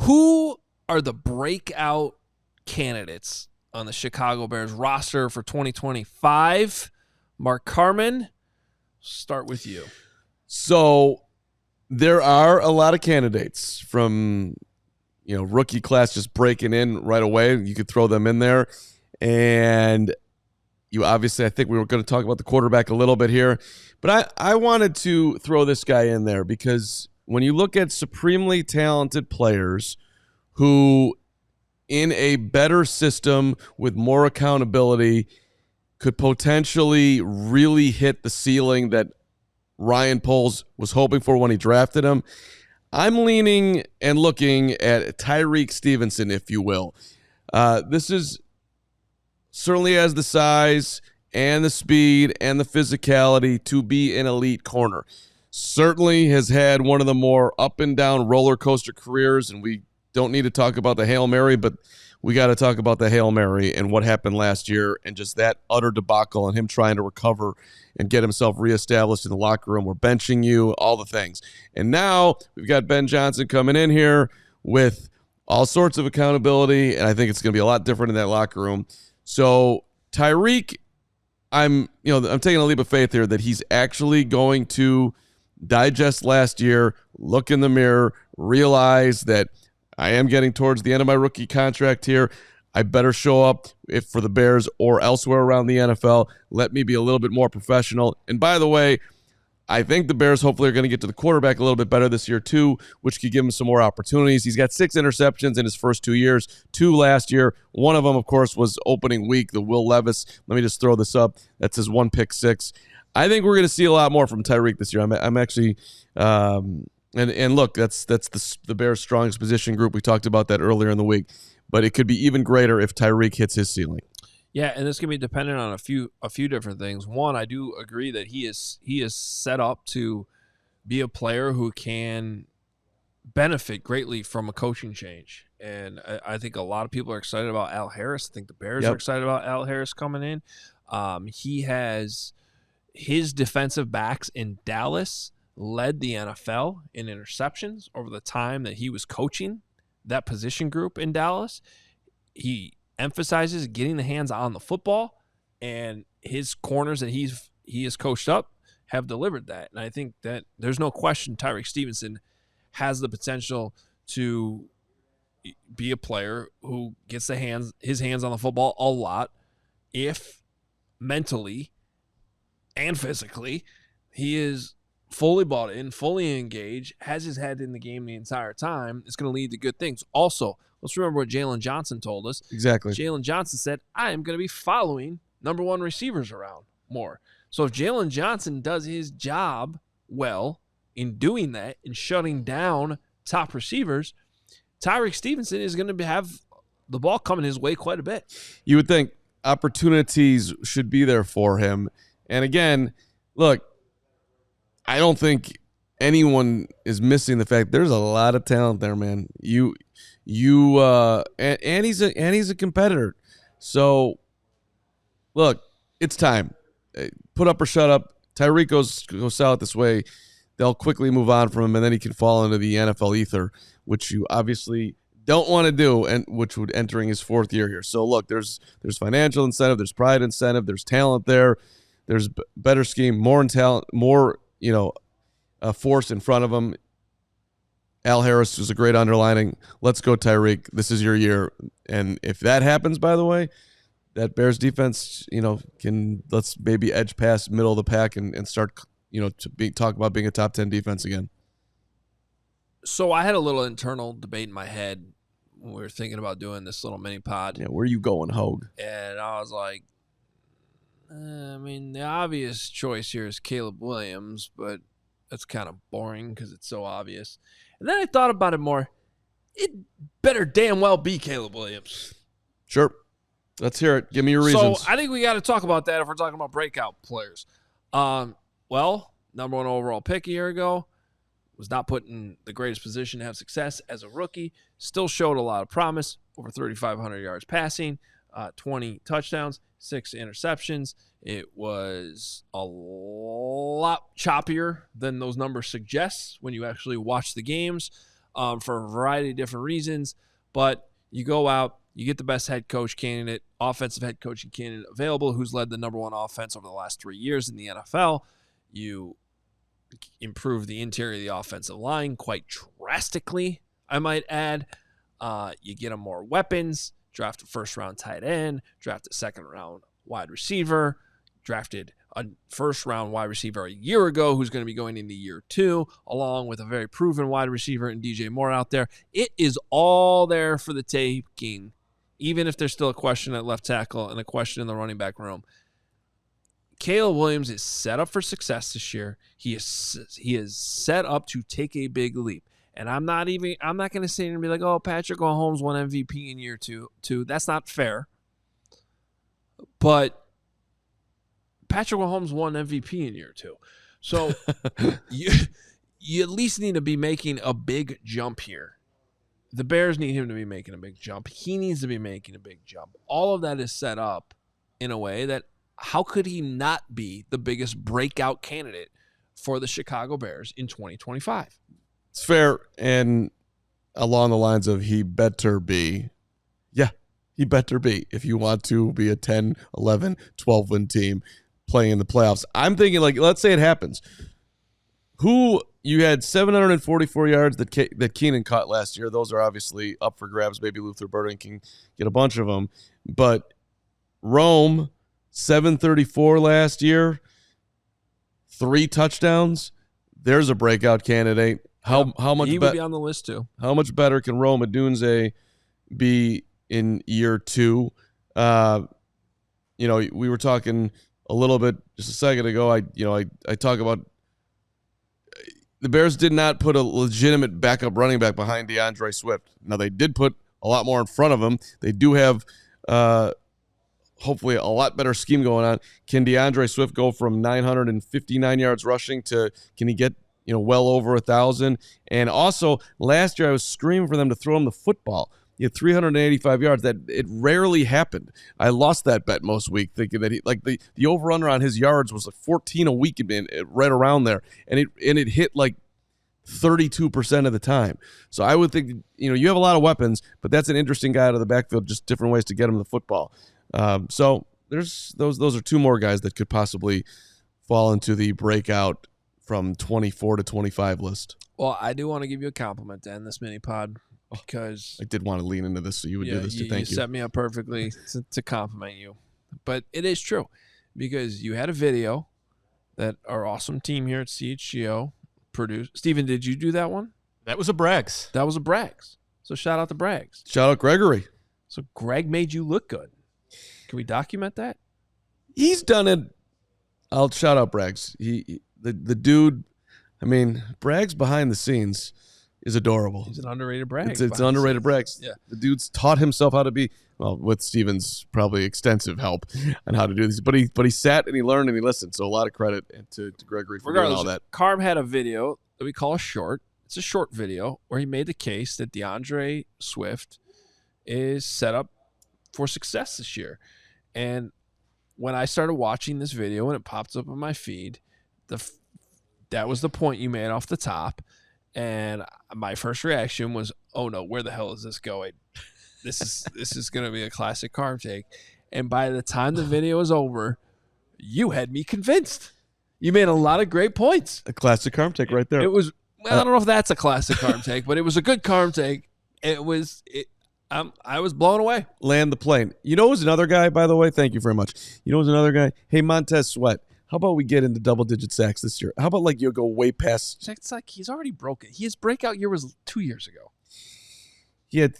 Who are the breakout candidates on the Chicago Bears roster for 2025? Mark Carman, start with you. So there are a lot of candidates from, rookie class just breaking in right away. You could throw them in there. And you obviously, I think we were going to talk about the quarterback a little bit here. But I wanted to throw this guy in there because when you look at supremely talented players who, in a better system with more accountability, could potentially really hit the ceiling that Ryan Poles was hoping for when he drafted him, I'm leaning and looking at Tyrique Stevenson, if you will. This is certainly has the size and the speed and the physicality to be an elite corner. Certainly has had one of the more up and down roller coaster careers, and we don't need to talk about the Hail Mary, but we got to talk about the Hail Mary and what happened last year and just that utter debacle and him trying to recover and get himself reestablished in the locker room. We're benching you, all the things. And now we've got Ben Johnson coming in here with all sorts of accountability, and I think it's going to be a lot different in that locker room. So Tyreek, I'm taking a leap of faith here that he's actually going to digest last year, look in the mirror, realize that I am getting towards the end of my rookie contract here. I better show up if for the Bears or elsewhere around the NFL. Let me be a little bit more professional. And by the way, I think the Bears hopefully are going to get to the quarterback a little bit better this year too, which could give him some more opportunities. He's got 6 interceptions in his first 2 years, 2 last year. One of them, of course, was opening week, the Will Levis. Let me just throw this up. That's his 1 pick 6. I think we're going to see a lot more from Tyreek this year. I'm actually and look, that's the Bears' strongest position group. We talked about that earlier in the week, but it could be even greater if Tyreek hits his ceiling. Yeah, and this can be dependent on a few different things. One, I do agree that he is set up to be a player who can benefit greatly from a coaching change. And I think a lot of people are excited about Al Harris. I think the Bears are excited about Al Harris coming in. He has his defensive backs in Dallas led the NFL in interceptions over the time that he was coaching that position group in Dallas. He emphasizes getting the hands on the football, and his corners that he has coached up have delivered that. And I think that there's no question Tyreek Stevenson has the potential to be a player who gets his hands on the football a lot if mentally and physically he is fully bought in, fully engaged, has his head in the game the entire time. It's going to lead to good things. Also, let's remember what Jalen Johnson told us. Exactly. Jalen Johnson said, I am going to be following number 1 receivers around more. So if Jalen Johnson does his job well in doing that and shutting down top receivers, Tyreek Stevenson is going to have the ball coming his way quite a bit. You would think opportunities should be there for him. And again, look, I don't think anyone is missing the fact there's a lot of talent there, man. And he's a competitor. So look, it's time. Put up or shut up. Tyreek goes south this way. They'll quickly move on from him, and then he can fall into the NFL ether, which you obviously don't want to do, and which would entering his 4th year here. So look, there's financial incentive, there's pride incentive, there's talent there, there's better scheme, more talent, more force in front of him. Al Harris was a great underlining. Let's go, Tyreek. This is your year. And if that happens, by the way, that Bears defense, let's maybe edge past middle of the pack and start, talk about being a top 10 defense again. So I had a little internal debate in my head when we were thinking about doing this little mini pod. Yeah, where are you going, Hogue? And I was like, the obvious choice here is Caleb Williams, but that's kind of boring because it's so obvious. And then I thought about it more. It better damn well be Caleb Williams. Sure. Let's hear it. Give me your reasons. So I think we got to talk about that if we're talking about breakout players. Well, number 1 overall pick a year ago, was not put in the greatest position to have success as a rookie, still showed a lot of promise, over 3,500 yards passing, 20 touchdowns, 6 interceptions. It was a lot choppier than those numbers suggest when you actually watch the games. for a variety of different reasons. But you go out, you get the best head coach candidate, offensive head coaching candidate available, who's led the number one offense over the last 3 years in the NFL. You improve the interior of the offensive line quite drastically, I might add. You get them more weapons, draft a first-round tight end, draft a second-round wide receiver, drafted a first-round wide receiver a year ago who's going to be going into year 2, along with a very proven wide receiver in DJ Moore out there. It is all there for the taking, even if there's still a question at left tackle and a question in the running back room. Caleb Williams is set up for success this year. He is set up to take a big leap. And I'm not going to sit here and be like, oh, Patrick Mahomes won MVP in year two. That's not fair. But Patrick Mahomes won MVP in year 2. So you at least need to be making a big jump here. The Bears need him to be making a big jump. He needs to be making a big jump. All of that is set up in a way that how could he not be the biggest breakout candidate for the Chicago Bears in 2025? It's fair, and along the lines of he better be. Yeah, he better be if you want to be a 10, 11, 12-win team playing in the playoffs. I'm thinking, like, let's say it happens. You had 744 yards that Keenan caught last year. Those are obviously up for grabs. Maybe Luther Burden can get a bunch of them. But Rome, 734 last year, 3 touchdowns. There's a breakout candidate. How much he would be on the list too. How much better can Rome Odunze be in year 2? We were talking a little bit just a second ago. I talk about the Bears did not put a legitimate backup running back behind DeAndre Swift. Now they did put a lot more in front of him. They do have hopefully a lot better scheme going on. Can DeAndre Swift go from 959 yards rushing to can he get well over 1,000? And also, last year I was screaming for them to throw him the football. He had 385 yards. That it rarely happened. I lost that bet most week, thinking that the over/under on his yards was like 14 a week, right around there, and it hit like 32% of the time. So I would think you have a lot of weapons, but that's an interesting guy out of the backfield. Just different ways to get him the football. So there's those are 2 more guys that could possibly fall into the breakout from 24 to 25 list. Well, I do want to give you a compliment to end this mini pod because I did want to lean into this, so you would do this too. Thank you. You set me up perfectly to compliment you. But it is true because you had a video that our awesome team here at CHGO produced. Steven, did you do that one? That was a Braggs. That was a Braggs. So shout out to Braggs. Shout out Gregory. So Greg made you look good. Can we document that? He's done it. I'll shout out Braggs. The dude, Braggs behind the scenes is adorable. He's an underrated Braggs. It's an underrated Braggs. Yeah. The dude's taught himself how to be, with Steven's probably extensive help on how to do this. But he sat and he learned and he listened. So a lot of credit to Gregory for doing all that. Carm had a video that we call a short. It's a short video where he made the case that DeAndre Swift is set up for success this year. And when I started watching this video and it popped up on my feed, that was the point you made off the top. And my first reaction was, oh no, where the hell is this going? This is going to be a classic Carm take. And by the time the video was over, you had me convinced. You made a lot of great points. A classic Carm take right there. It was, I don't know if that's a classic Carm take, but it was a good Carm take. I was blown away. Land the plane. Who's another guy, by the way? Thank you very much. Who's another guy? Hey, Montez Sweat. How about we get into double-digit sacks this year? How about you go way past? It's like he's already broken. His breakout year was 2 years ago. He had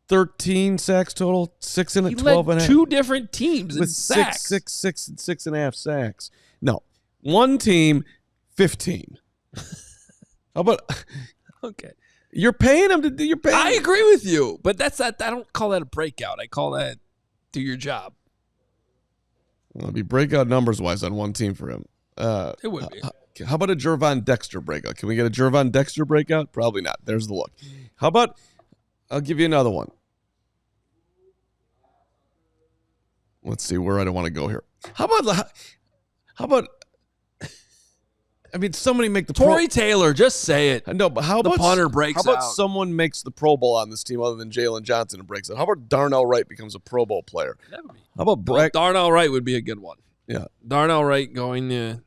13 sacks total, 6 and 12 and a half. 2 different teams with in sacks. 6 and 6.5 sacks. No, one team, 15. How about? Okay. You're paying him to do your pay. I agree with you, but that's not. I don't call that a breakout. I call that do your job. Well, it'd be breakout numbers wise on one team for him. It would be. How about a Jervon Dexter breakout? Can we get a Jervon Dexter breakout? Probably not. There's the look. How about? I'll give you another one. Let's see where I don't want to go here. How about I mean, somebody make the Torrey Taylor, just say it. No, but how the about punter breaks How about out? someone makes the Pro Bowl on this team other than Jalen Johnson and breaks out? How about Darnell Wright becomes a Pro Bowl player? That would be. How about Breck? Darnell Wright would be a good one. Yeah. Darnell Wright going to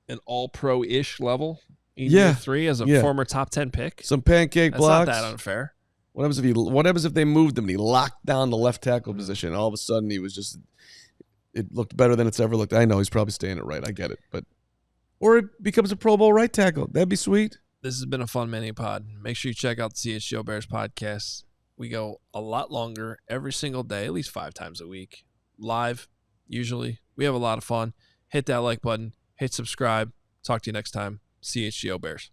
an all-pro-ish level in year 3 as a former top 10 pick. Some pancake blocks. That's not that unfair. What happens if they moved him and he locked down the left tackle position? All of a sudden he was just, it looked better than it's ever looked. I know he's probably staying at right. I get it. Or it becomes a Pro Bowl right tackle. That'd be sweet. This has been a fun mini pod. Make sure you check out the CHGO Bears podcast. We go a lot longer every single day, at least 5 times a week. Live, usually. We have a lot of fun. Hit that like button. Hit subscribe. Talk to you next time. CHGO Bears.